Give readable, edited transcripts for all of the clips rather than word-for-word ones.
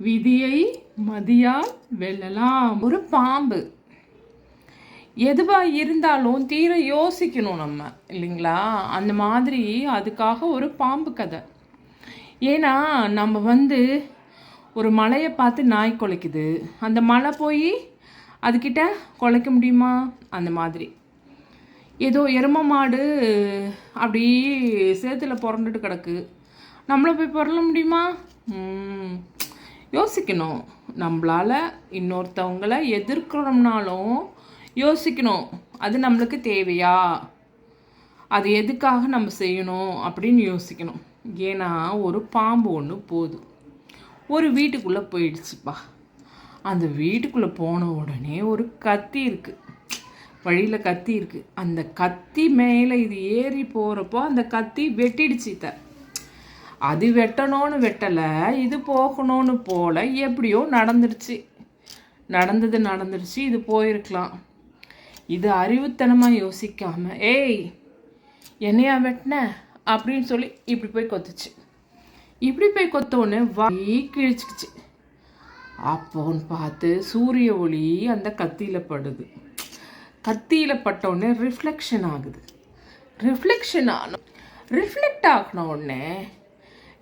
விதியை மதியால் வெல்லலாம். ஒரு பாம்பு எதுவாக இருந்தாலும் தீர யோசிக்கணும் நம்ம, இல்லைங்களா? அந்த மாதிரி அதுக்காக ஒரு பாம்பு கதை. ஏன்னா நம்ம ஒரு மலையை பார்த்து நாய் குலைக்குது, அந்த மலை போய் அதுக்கிட்ட குலைக்க முடியுமா? அந்த மாதிரி ஏதோ எரும மாடு அப்படி சேத்துல புரண்டுட்டு கிடக்கு, நம்மளை போய் புரள முடியுமா? யோசிக்கணும். நம்மளால் இன்னொருத்தவங்களை எதிர்க்கிறோம்னாலும் யோசிக்கணும், அது நம்மளுக்கு தேவையா, அது எதுக்காக நம்ம செய்யணும் அப்படின்னு யோசிக்கணும். ஏன்னா ஒரு பாம்பு ஒன்று போகுது, ஒரு வீட்டுக்குள்ளே போயிடுச்சுப்பா. அந்த வீட்டுக்குள்ளே போன உடனே ஒரு கத்தி இருக்குது, வழியில் கத்தி இருக்குது. அந்த கத்தி மேலே இது ஏறி போகிறப்போ அந்த கத்தி வெட்டிடுச்சு. அது வெட்டணும்னு வெட்டலை, இது போகணும்னு போல, எப்படியோ நடந்துடுச்சு. நடந்துடுச்சு. இது போயிருக்கலாம். இது அறிவுத்தனமாக யோசிக்காமல், ஏய் என்னையா வெட்டின அப்படின்னு சொல்லி இப்படி போய் கொத்துச்சு. இப்படி போய் கொத்தோன்னு வாய் கிழிச்சிக்கிச்சு. அப்போன்னு பார்த்து சூரிய ஒளி அந்த கத்தியில் படுது. கத்தியில் பட்டோடனே ரிஃப்ளெக்ஷன் ஆகுது. ரிஃப்ளெக்ட் ஆகின உடனே,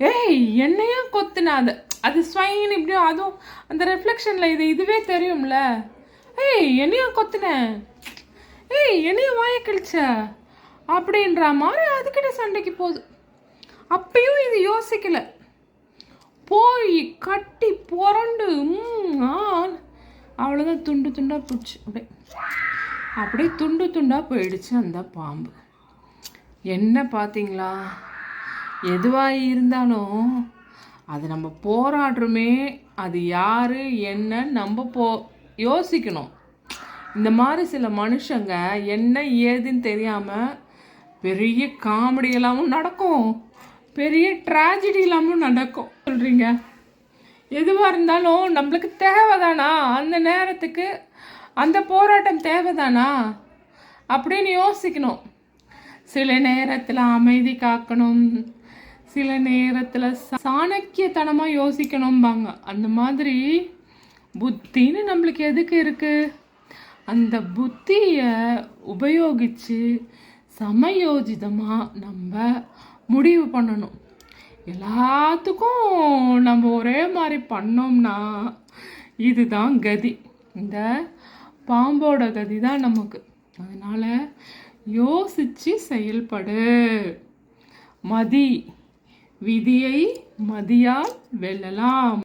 ஏய் என்னையா கொத்துனா அது ஸ்வைன் இப்படியோ, அதுவும் அந்த ரிஃப்ளெக்ஷனில் இதுவே தெரியும்ல. ஏய் என்னையா கொத்துன, ஏய் என்னையா வாய கிழிச்ச அப்படின்ற மாதிரி அதுக்கிட்ட சண்டைக்கு போகுது. அப்பயும் இது யோசிக்கலை, போய் கட்டி புரண்டு அவ்வளோதான், துண்டு துண்டாக போச்சு. அப்படியே துண்டு துண்டாக போயிடுச்சு அந்த பாம்பு. என்ன பார்த்தீங்களா? எதுவாக இருந்தாலும் அது நம்ம போராடுறோமே, அது யார் என்ன நம்ம யோசிக்கணும். இந்த மாதிரி சில மனுஷங்க என்ன ஏதுன்னு தெரியாமல் பெரிய காமெடி எல்லாமும் நடக்கும், பெரிய ட்ராஜடி இல்லாமல் நடக்கும். சொல்கிறீங்க, எதுவாக இருந்தாலும் நம்மளுக்கு தேவைதானா? அந்த நேரத்துக்கு அந்த போராட்டம் தேவைதானா அப்படின்னு யோசிக்கணும். சில நேரத்தில் அமைதி காக்கணும், சில நேரத்தில் சாணக்கியத்தனமாக யோசிக்கணும்பாங்க. அந்த மாதிரி புத்தின்னு நம்மளுக்கு எதுக்கு இருக்குது? அந்த புத்தியை உபயோகித்து சமயோஜிதமாக நம்ம முடிவு பண்ணணும். எல்லாத்துக்கும் நம்ம ஒரே மாதிரி பண்ணோம்னா இதுதான் கதி. இந்த பாம்போட கதி தான் நமக்கு. அதனால் யோசித்து செயல்படு. விதியை மதியால் வெல்லலாம்.